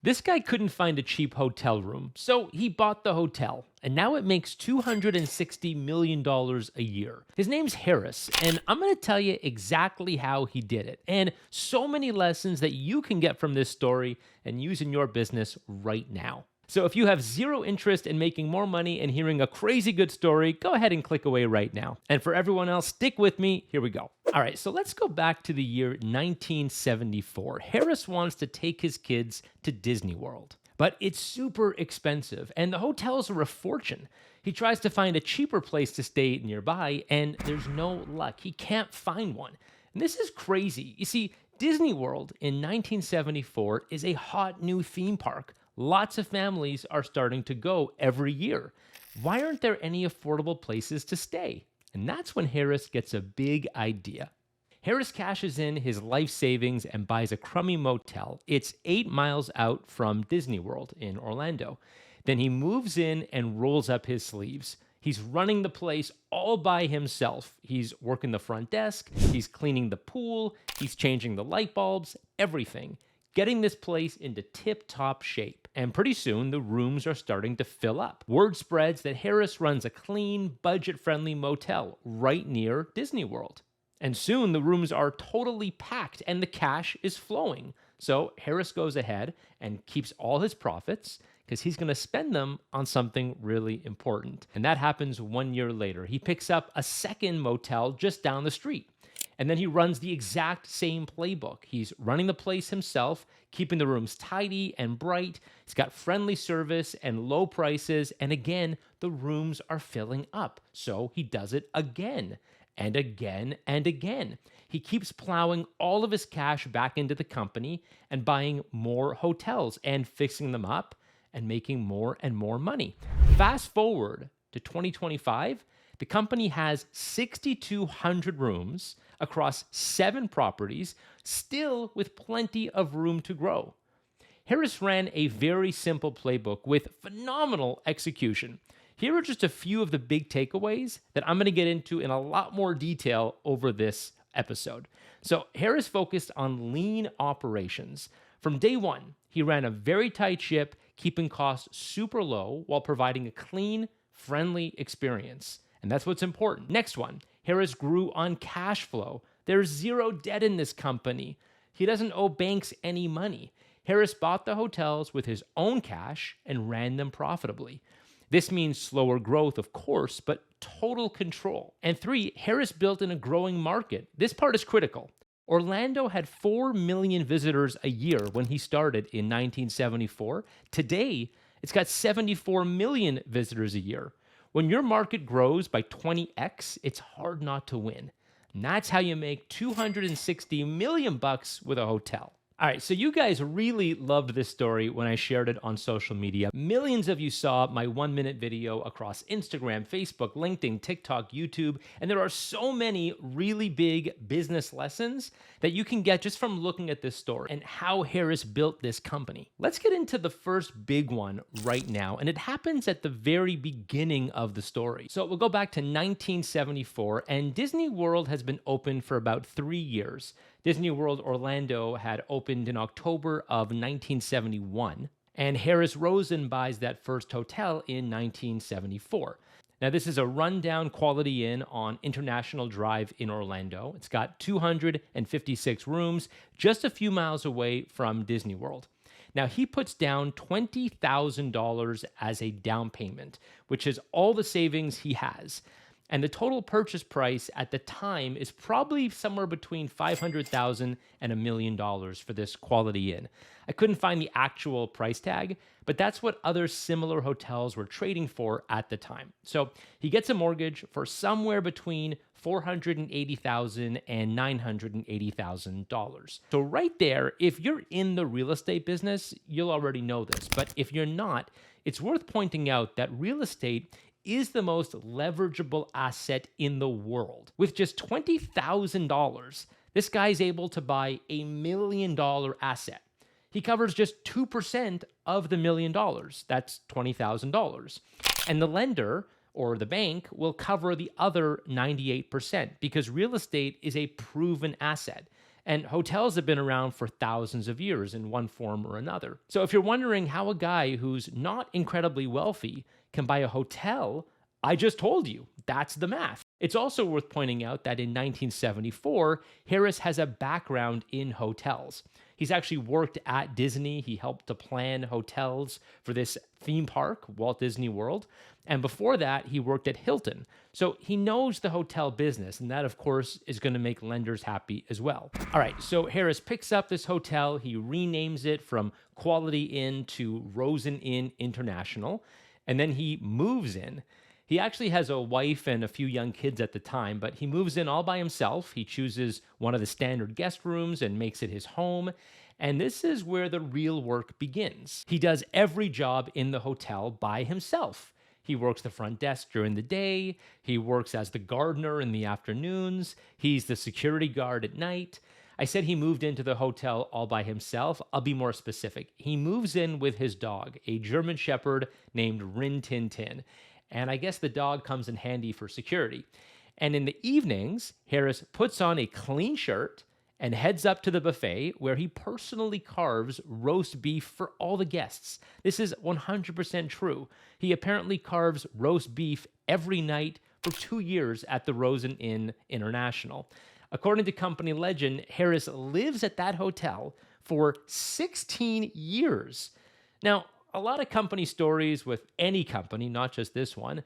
This guy couldn't find a cheap hotel room, so he bought the hotel, and now it makes $260 million a year. His name's Harris, and I'm going to tell you exactly how he did it, and so many lessons that you can get from this story and use in your business right now. So if you have zero interest in making more money and hearing a crazy good story, go ahead and click away right now. And for everyone else, stick with me. Here we go. All right, so let's go back to the year 1974. Harris wants to take his kids to Disney World, but it's super expensive and the hotels are a fortune. He tries to find a cheaper place to stay nearby and there's no luck. He can't find one. And this is crazy. You see, Disney World in 1974 is a hot new theme park. Lots of families are starting to go every year. Why aren't there any affordable places to stay? And that's when Harris gets a big idea. Harris cashes in his life savings and buys a crummy motel. It's 8 miles out from Disney World in Orlando. Then he moves in and rolls up his sleeves. He's running the place all by himself. He's working the front desk, he's cleaning the pool, he's changing the light bulbs, everything. Getting this place into tip-top shape. And pretty soon, the rooms are starting to fill up. Word spreads that Harris runs a clean, budget-friendly motel right near Disney World. And soon, the rooms are totally packed and the cash is flowing. So Harris goes ahead and keeps all his profits because he's going to spend them on something really important. And that happens 1 year later. He picks up a second motel just down the street. And then he runs the exact same playbook. He's running the place himself, keeping the rooms tidy and bright. He's got friendly service and low prices. And again, the rooms are filling up. So he does it again and again and again. He keeps plowing all of his cash back into the company and buying more hotels and fixing them up and making more and more money. Fast forward to 2025, the company has 6,200 rooms across 7 properties, still with plenty of room to grow. Harris ran a very simple playbook with phenomenal execution. Here are just a few of the big takeaways that I'm going to get into in a lot more detail over this episode. So Harris focused on lean operations. From day one, he ran a very tight ship, keeping costs super low while providing a clean, friendly experience. And that's what's important. Next one, Harris grew on cash flow. There's zero debt in this company. He doesn't owe banks any money. Harris bought the hotels with his own cash and ran them profitably. This means slower growth, of course, but total control. And 3, Harris built in a growing market. This part is critical. Orlando had 4 million visitors a year when he started in 1974. Today, it's got 74 million visitors a year. When your market grows by 20x, it's hard not to win. And that's how you make $260 million with a hotel. All right, so you guys really loved this story when I shared it on social media. Millions of you saw my 1-minute video across Instagram, Facebook, LinkedIn, TikTok, YouTube, and there are so many really big business lessons that you can get just from looking at this story and how Harris built this company. Let's get into the first big one right now, and it happens at the very beginning of the story. So we'll go back to 1974, and Disney World has been open for about 3 years. Disney World Orlando had opened in October of 1971, and Harris Rosen buys that first hotel in 1974. Now, this is a rundown Quality Inn on International Drive in Orlando. It's got 256 rooms, just a few miles away from Disney World. Now, he puts down $20,000 as a down payment, which is all the savings he has. And the total purchase price at the time is probably somewhere between $500,000 and $1 million for this Quality Inn. I couldn't find the actual price tag, but that's what other similar hotels were trading for at the time. So he gets a mortgage for somewhere between $480,000 and $980,000. So right there, if you're in the real estate business, you'll already know this. But if you're not, it's worth pointing out that real estate is the most leverageable asset in the world. With just $20,000, this guy's able to buy $1 million asset. He covers just 2% of the $1 million. That's $20,000. And the lender, or the bank, will cover the other 98% because real estate is a proven asset. And hotels have been around for thousands of years in one form or another. So if you're wondering how a guy who's not incredibly wealthy can buy a hotel, I just told you, that's the math. It's also worth pointing out that in 1974, Harris has a background in hotels. He's actually worked at Disney. He helped to plan hotels for this theme park, Walt Disney World. And before that, he worked at Hilton. So he knows the hotel business, and that, of course, is going to make lenders happy as well. All right, so Harris picks up this hotel. He renames it from Quality Inn to Rosen Inn International, and then he moves in. He actually has a wife and a few young kids at the time, but he moves in all by himself. He chooses one of the standard guest rooms and makes it his home. And this is where the real work begins. He does every job in the hotel by himself. He works the front desk during the day. He works as the gardener in the afternoons. He's the security guard at night. I said he moved into the hotel all by himself. I'll be more specific. He moves in with his dog, a German Shepherd named Rin Tin Tin. And I guess the dog comes in handy for security. And in the evenings, Harris puts on a clean shirt and heads up to the buffet where he personally carves roast beef for all the guests. This is 100% true. He apparently carves roast beef every night for 2 years at the Rosen Inn International. According to company legend, Harris lives at that hotel for 16 years. Now, a lot of company stories with any company, not just this one,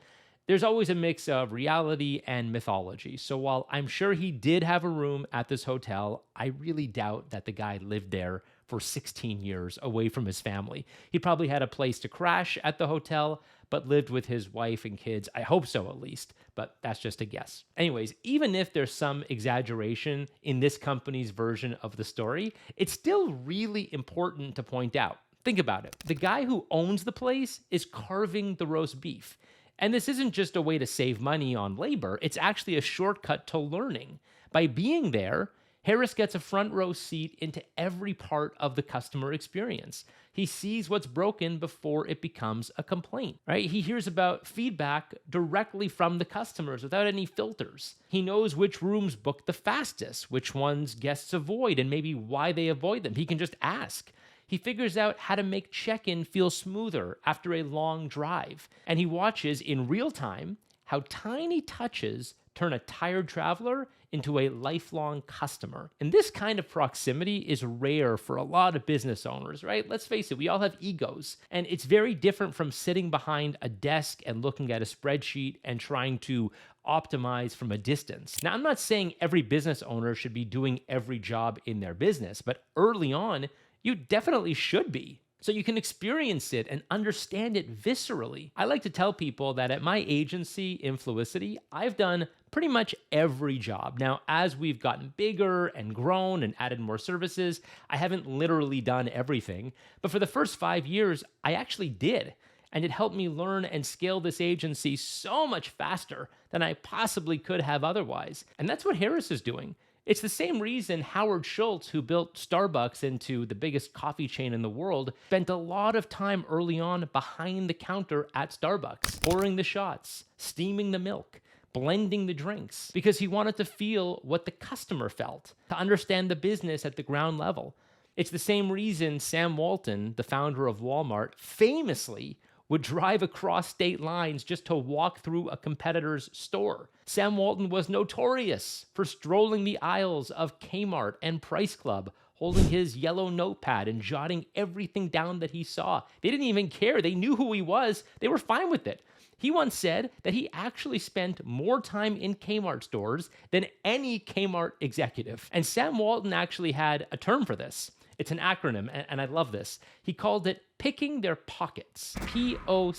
there's always a mix of reality and mythology. So while I'm sure he did have a room at this hotel, I really doubt that the guy lived there for 16 years away from his family. He probably had a place to crash at the hotel, but lived with his wife and kids. I hope so, at least, but that's just a guess. Anyways, even if there's some exaggeration in this company's version of the story, it's still really important to point out. Think about it. The guy who owns the place is carving the roast beef. And this isn't just a way to save money on labor, it's actually a shortcut to learning. By being there, Harris gets a front row seat into every part of the customer experience. He sees what's broken before it becomes a complaint, right? He hears about feedback directly from the customers without any filters. He knows which rooms book the fastest, which ones guests avoid, and maybe why they avoid them. He can just ask. He figures out how to make check-in feel smoother after a long drive. And he watches in real time how tiny touches turn a tired traveler into a lifelong customer. And this kind of proximity is rare for a lot of business owners, right? Let's face it, we all have egos. And it's very different from sitting behind a desk and looking at a spreadsheet and trying to optimize from a distance. Now, I'm not saying every business owner should be doing every job in their business, but early on, you definitely should be, so you can experience it and understand it viscerally. I like to tell people that at my agency, Influicity, I've done pretty much every job. Now, as we've gotten bigger and grown and added more services, I haven't literally done everything, but for the first 5 years, I actually did. And it helped me learn and scale this agency so much faster than I possibly could have otherwise. And that's what Harris is doing. It's the same reason Howard Schultz, who built Starbucks into the biggest coffee chain in the world, spent a lot of time early on behind the counter at Starbucks, pouring the shots, steaming the milk, blending the drinks, because he wanted to feel what the customer felt, to understand the business at the ground level. It's the same reason Sam Walton, the founder of Walmart, famously would drive across state lines just to walk through a competitor's store. Sam Walton was notorious for strolling the aisles of Kmart and Price Club, holding his yellow notepad and jotting everything down that he saw. They didn't even care. They knew who he was. They were fine with it. He once said that he actually spent more time in Kmart stores than any Kmart executive. And Sam Walton actually had a term for this. It's an acronym, and I love this. He called it picking their pockets, P-O-C-K-E-T-S,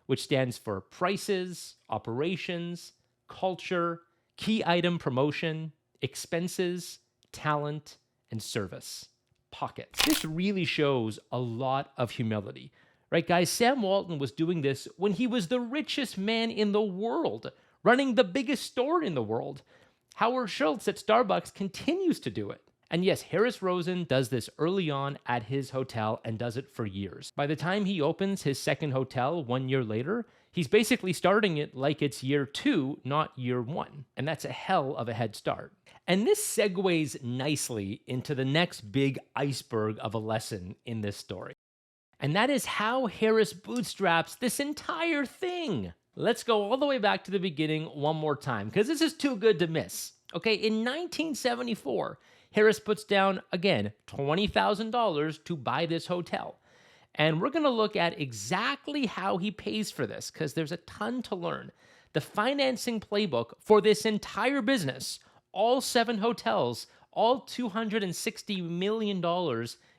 which stands for prices, operations, culture, key item promotion, expenses, talent, and service. Pockets. This really shows a lot of humility, right, guys? Sam Walton was doing this when he was the richest man in the world, running the biggest store in the world. Howard Schultz at Starbucks continues to do it. And yes, Harris Rosen does this early on at his hotel and does it for years. By the time he opens his second hotel 1 year later, He's basically starting it like it's year 2, not year 1. And that's a hell of a head start. And this segues nicely into the next big iceberg of a lesson in this story. And that is how Harris bootstraps this entire thing. Let's go all the way back to the beginning one more time, because this is too good to miss. Okay, in 1974, Harris puts down, again, $20,000 to buy this hotel. And we're going to look at exactly how he pays for this, because there's a ton to learn. The financing playbook for this entire business, all 7 hotels, all $260 million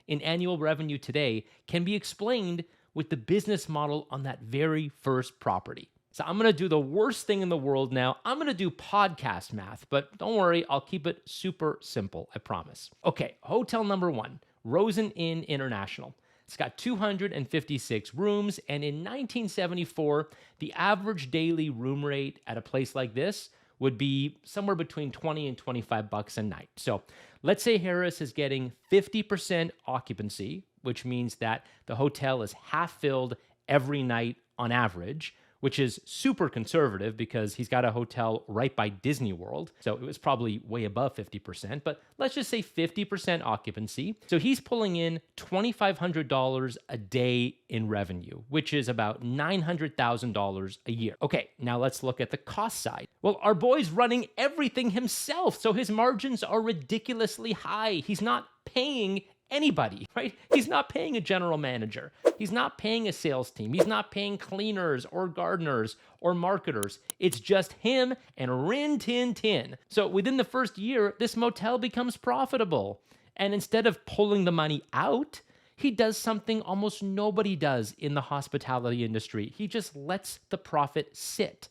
in annual revenue today, can be explained with the business model on that very first property. So I'm going to do the worst thing in the world now. I'm going to do podcast math, but don't worry, I'll keep it super simple, I promise. Okay, hotel number 1, Rosen Inn International. It's got 256 rooms, and in 1974, the average daily room rate at a place like this would be somewhere between 20 and 25 bucks a night. So let's say Harris is getting 50% occupancy, which means that the hotel is half filled every night on average, which is super conservative because he's got a hotel right by Disney World. So it was probably way above 50%, but let's just say 50% occupancy. So he's pulling in $2,500 a day in revenue, which is about $900,000 a year. Okay, now let's look at the cost side. Well, our boy's running everything himself, so his margins are ridiculously high. He's not paying anybody, right? He's not paying a general manager. He's not paying a sales team. He's not paying cleaners or gardeners or marketers. It's just him and Rin Tin Tin. So within the first year, this motel becomes profitable. And instead of pulling the money out, he does something almost nobody does in the hospitality industry. He just lets the profit sit.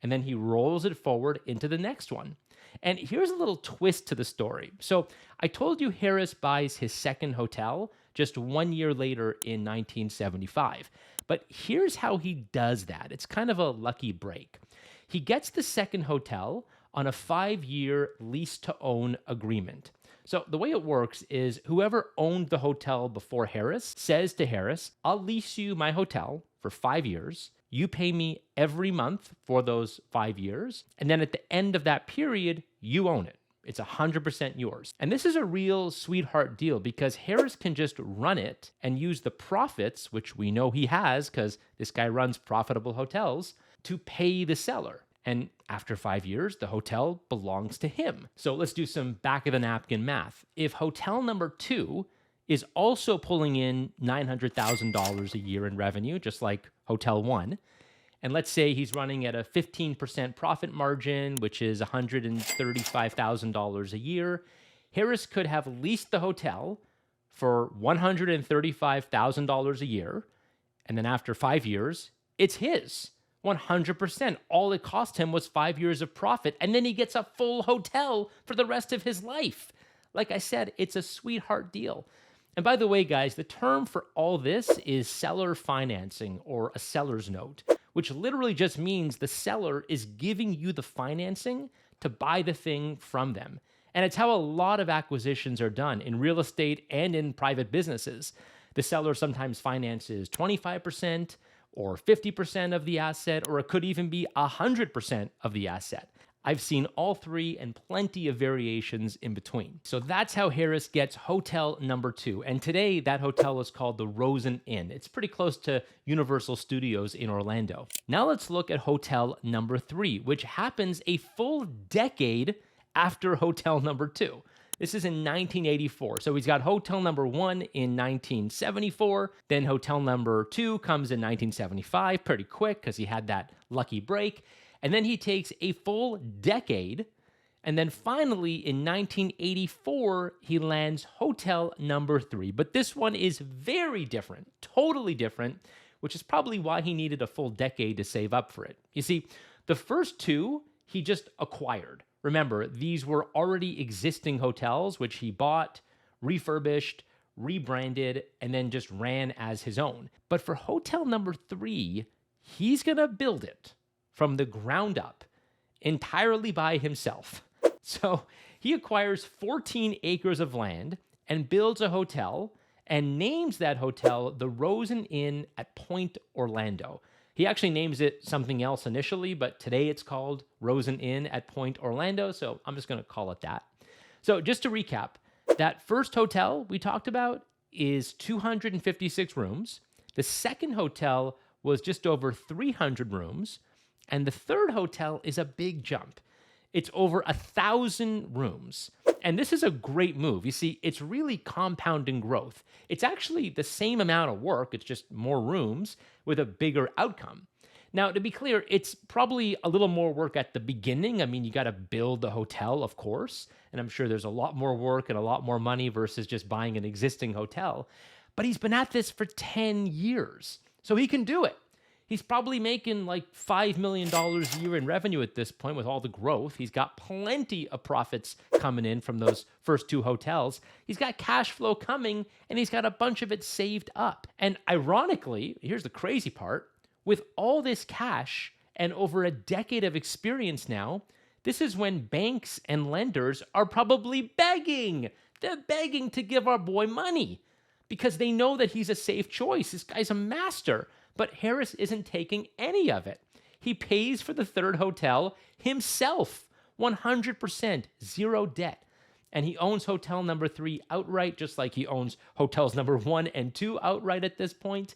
And then he rolls it forward into the next one. And here's a little twist to the story. So I told you Harris buys his second hotel just 1 year later in 1975. But here's how he does that. It's kind of a lucky break. He gets the second hotel on a 5-year lease-to-own agreement. So the way it works is whoever owned the hotel before Harris says to Harris, I'll lease you my hotel for 5 years. You pay me every month for those 5 years. And then at the end of that period, you own it. It's 100% yours. And this is a real sweetheart deal because Harris can just run it and use the profits, which we know he has because this guy runs profitable hotels, to pay the seller. And after 5 years, the hotel belongs to him. So let's do some back of the napkin math. If hotel number 2 is also pulling in $900,000 a year in revenue, just like Hotel 1. And let's say he's running at a 15% profit margin, which is $135,000 a year. Harris could have leased the hotel for $135,000 a year. And then after 5 years, it's his. 100%. All it cost him was 5 years of profit. And then he gets a full hotel for the rest of his life. Like I said, it's a sweetheart deal. And by the way, guys, the term for all this is seller financing or a seller's note, which literally just means the seller is giving you the financing to buy the thing from them. And it's how a lot of acquisitions are done in real estate and in private businesses. The seller sometimes finances 25% or 50% of the asset, or it could even be 100% of the asset. I've seen all three and plenty of variations in between. So that's how Harris gets hotel number 2. And today that hotel is called the Rosen Inn. It's pretty close to Universal Studios in Orlando. Now let's look at hotel number 3, which happens a full decade after hotel number 2. This is in 1984. So he's got hotel number 1 in 1974. Then hotel number 2 comes in 1975, pretty quick because he had that lucky break. And then he takes a full decade. And then finally, in 1984, he lands hotel number 3. But this one is very different, totally different, which is probably why he needed a full decade to save up for it. You see, the first 2, he just acquired. Remember, these were already existing hotels, which he bought, refurbished, rebranded, and then just ran as his own. But for hotel number 3, he's going to build it from the ground up, entirely by himself. So he acquires 14 acres of land and builds a hotel and names that hotel the Rosen Inn at Point Orlando. He actually names it something else initially, but today it's called Rosen Inn at Point Orlando, so I'm just going to call it that. So just to recap, that first hotel we talked about is 256 rooms. The second hotel was just over 300 rooms. And the third hotel is a big jump. It's over 1,000 rooms. And this is a great move. You see, it's really compounding growth. It's actually the same amount of work, it's just more rooms with a bigger outcome. Now, to be clear, it's probably a little more work at the beginning. I mean, you got to build the hotel, of course, and I'm sure there's a lot more work and a lot more money versus just buying an existing hotel. But he's been at this for 10 years, so he can do it. He's probably making like $5 million a year in revenue at this point with all the growth. He's got plenty of profits coming in from those first two hotels. He's got cash flow coming, and he's got a bunch of it saved up. And ironically, here's the crazy part, with all this cash and over a decade of experience now, this is when banks and lenders are probably begging. They're begging to give our boy money because they know that he's a safe choice. This guy's a master. But Harris isn't taking any of it. He pays for the third hotel himself, 100%, zero debt. And he owns hotel number 3 outright, just like he owns hotels number 1 and 2 outright at this point.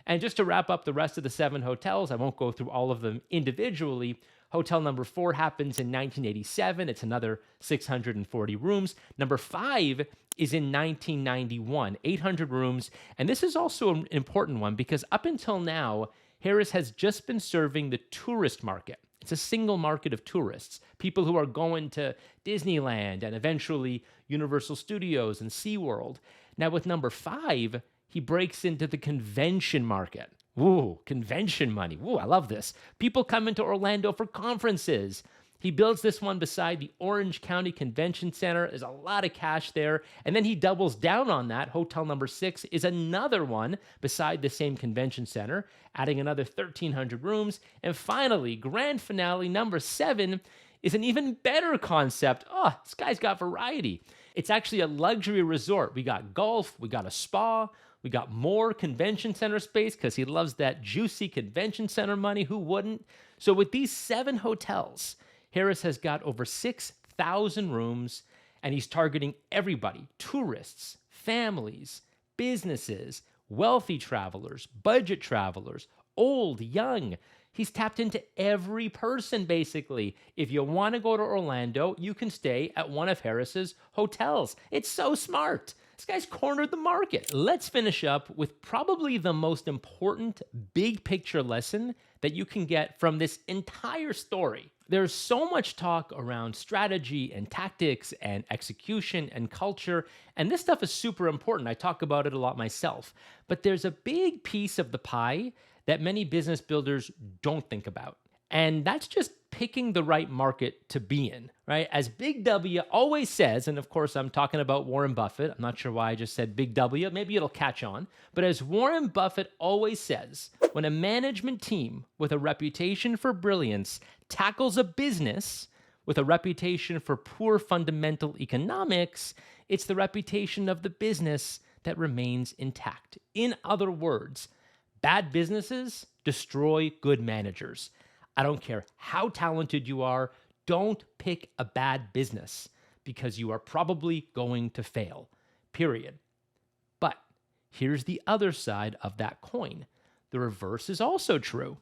And just to wrap up the rest of the 7 hotels, I won't go through all of them individually. Hotel number 4 happens in 1987. It's another 640 rooms. Number 5 is in 1991, 800 rooms. And this is also an important one because up until now, Harris has just been serving the tourist market. It's a single market of tourists, people who are going to Disneyland and eventually Universal Studios and SeaWorld. Now with number 5, he breaks into the convention market. Ooh, convention money. Ooh, I love this. People come into Orlando for conferences. He builds this one beside the Orange County Convention Center. There's a lot of cash there. And then he doubles down on that. Hotel number 6 is another one beside the same convention center, adding another 1,300 rooms. And finally, grand finale number 7 is an even better concept. Oh, this guy's got variety. It's actually a luxury resort. We got golf, we got a spa, we got more convention center space because he loves that juicy convention center money. Who wouldn't? So with these 7 hotels, Harris has got over 6,000 rooms, and he's targeting everybody: tourists, families, businesses, wealthy travelers, budget travelers, old, young. He's tapped into every person, basically. If you want to go to Orlando, you can stay at one of Harris's hotels. It's so smart. This guy's cornered the market. Let's finish up with probably the most important big picture lesson that you can get from this entire story. There's so much talk around strategy and tactics and execution and culture, and this stuff is super important. I talk about it a lot myself. But there's a big piece of the pie that many business builders don't think about. And that's just picking the right market to be in, right? As Big W always says, and of course I'm talking about Warren Buffett. I'm not sure why I just said Big W. Maybe it'll catch on. But as Warren Buffett always says, when a management team with a reputation for brilliance tackles a business with a reputation for poor fundamental economics, it's the reputation of the business that remains intact. In other words, bad businesses destroy good managers. I don't care how talented you are, don't pick a bad business because you are probably going to fail, period. But here's the other side of that coin. The reverse is also true.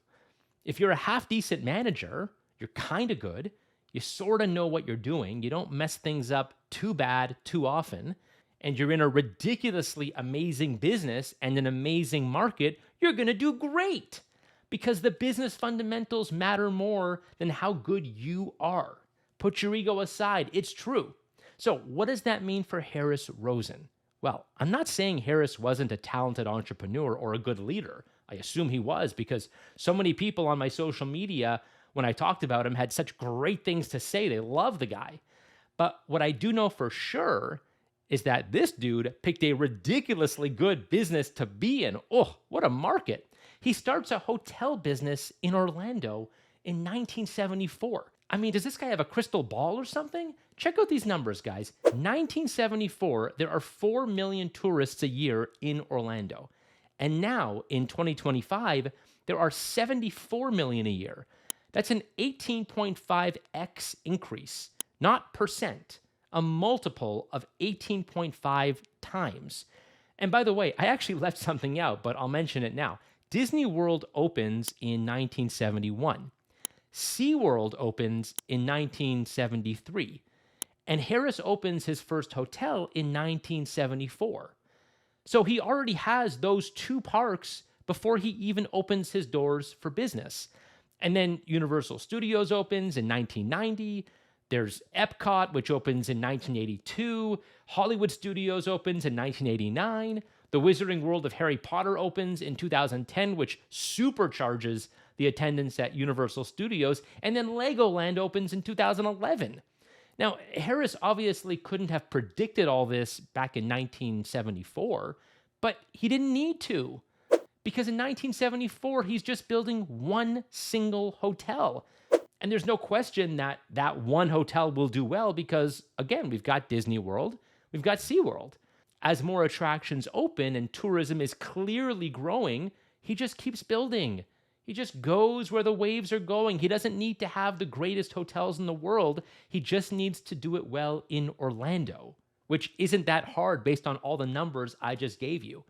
If you're a half-decent manager, you're kind of good, you sort of know what you're doing, you don't mess things up too bad too often, and you're in a ridiculously amazing business and an amazing market, you're going to do great. Because the business fundamentals matter more than how good you are. Put your ego aside, it's true. So what does that mean for Harris Rosen? Well, I'm not saying Harris wasn't a talented entrepreneur or a good leader. I assume he was because so many people on my social media, when I talked about him, had such great things to say. They love the guy. But what I do know for sure is that this dude picked a ridiculously good business to be in. Oh, what a market. He starts a hotel business in Orlando in 1974. I mean, does this guy have a crystal ball or something? Check out these numbers, guys. 1974, there are 4 million tourists a year in Orlando. And now, in 2025, there are 74 million a year. That's an 18.5x increase, not percent, a multiple of 18.5 times. And by the way, I actually left something out, but I'll mention it now. Disney World opens in 1971. SeaWorld opens in 1973. And Harris opens his first hotel in 1974. So he already has those two parks before he even opens his doors for business. And then Universal Studios opens in 1990. There's Epcot, which opens in 1982. Hollywood Studios opens in 1989. The Wizarding World of Harry Potter opens in 2010, which supercharges the attendance at Universal Studios. And then Legoland opens in 2011. Now, Harris obviously couldn't have predicted all this back in 1974, but he didn't need to. Because in 1974, he's just building one single hotel. And there's no question that that one hotel will do well because, again, we've got Disney World, we've got SeaWorld. As more attractions open and tourism is clearly growing, he just keeps building. He just goes where the waves are going. He doesn't need to have the greatest hotels in the world. He just needs to do it well in Orlando, which isn't that hard based on all the numbers I just gave you.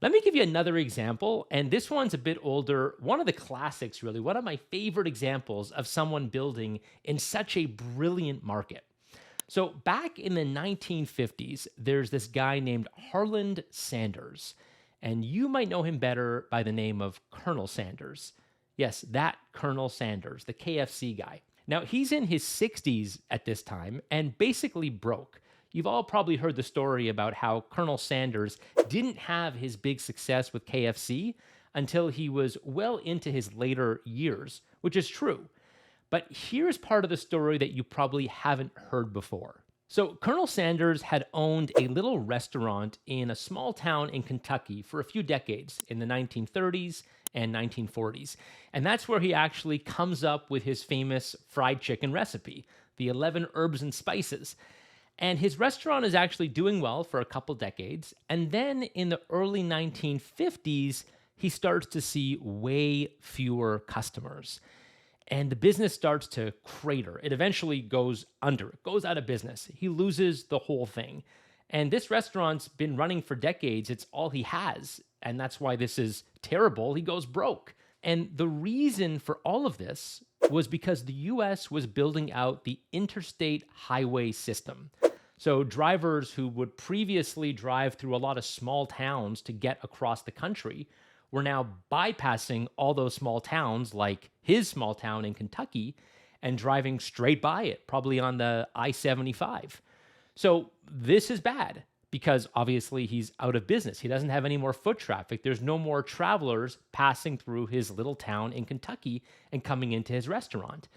Let me give you another example, and this one's a bit older. One of the classics, really, one of my favorite examples of someone building in such a brilliant market. So back in the 1950s, there's this guy named Harland Sanders, and you might know him better by the name of Colonel Sanders. Yes, that Colonel Sanders, the KFC guy. Now, he's in his 60s at this time and basically broke. You've all probably heard the story about how Colonel Sanders didn't have his big success with KFC until he was well into his later years, which is true. But here's part of the story that you probably haven't heard before. So Colonel Sanders had owned a little restaurant in a small town in Kentucky for a few decades in the 1930s and 1940s. And that's where he actually comes up with his famous fried chicken recipe, the 11 herbs and spices. And his restaurant is actually doing well for a couple decades. And then in the early 1950s, he starts to see way fewer customers. And the business starts to crater. It eventually goes under. It goes out of business. He loses the whole thing. And this restaurant's been running for decades. It's all he has. And that's why this is terrible. He goes broke. And the reason for all of this was because the US was building out the interstate highway system. So drivers who would previously drive through a lot of small towns to get across the country were now bypassing all those small towns, like his small town in Kentucky, and driving straight by it, probably on the I-75. So this is bad because obviously he's out of business. He doesn't have any more foot traffic. There's no more travelers passing through his little town in Kentucky and coming into his restaurant.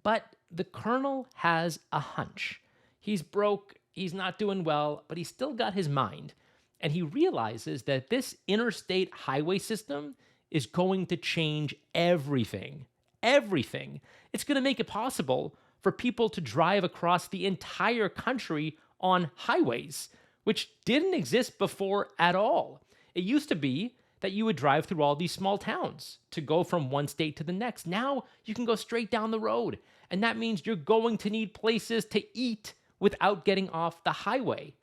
But the Colonel has a hunch. He's broke, he's not doing well, but he's still got his mind. And he realizes that this interstate highway system is going to change everything. Everything. It's going to make it possible for people to drive across the entire country on highways, which didn't exist before at all. It used to be that you would drive through all these small towns to go from one state to the next. Now you can go straight down the road. And that means you're going to need places to eat without getting off the highway.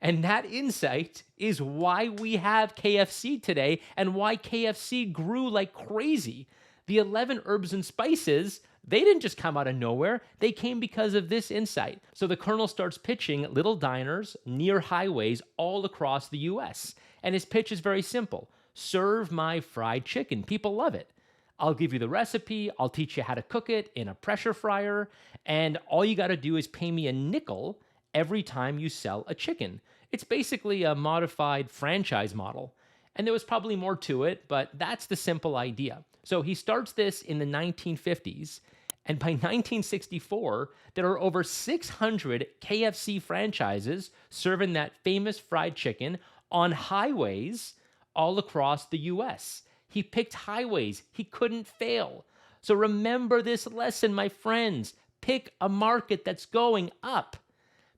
And that insight is why we have KFC today and why KFC grew like crazy. The 11 herbs and spices, they didn't just come out of nowhere. They came because of this insight. So the Colonel starts pitching little diners near highways all across the US. And his pitch is very simple. Serve my fried chicken. People love it. I'll give you the recipe. I'll teach you how to cook it in a pressure fryer. And all you got to do is pay me a nickel every time you sell a chicken. It's basically a modified franchise model. And there was probably more to it, but that's the simple idea. So he starts this in the 1950s, and by 1964, there are over 600 KFC franchises serving that famous fried chicken on highways all across the US. He picked highways. He couldn't fail. So remember this lesson, my friends. Pick a market that's going up.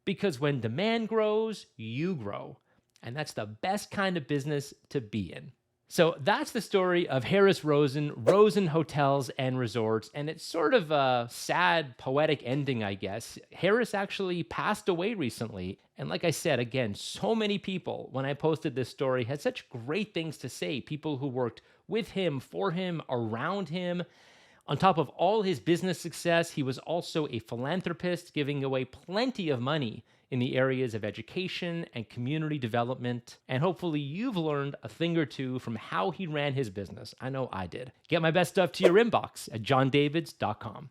Because when demand grows, you grow. And that's the best kind of business to be in. So that's the story of Harris Rosen, Rosen Hotels and Resorts, and it's sort of a sad, poetic ending, I guess. Harris actually passed away recently, and like I said, again, so many people, when I posted this story, had such great things to say. People who worked with him, for him, around him. On top of all his business success, he was also a philanthropist, giving away plenty of money in the areas of education and community development. And hopefully, you've learned a thing or two from how he ran his business. I know I did. Get my best stuff to your inbox at jondavids.com.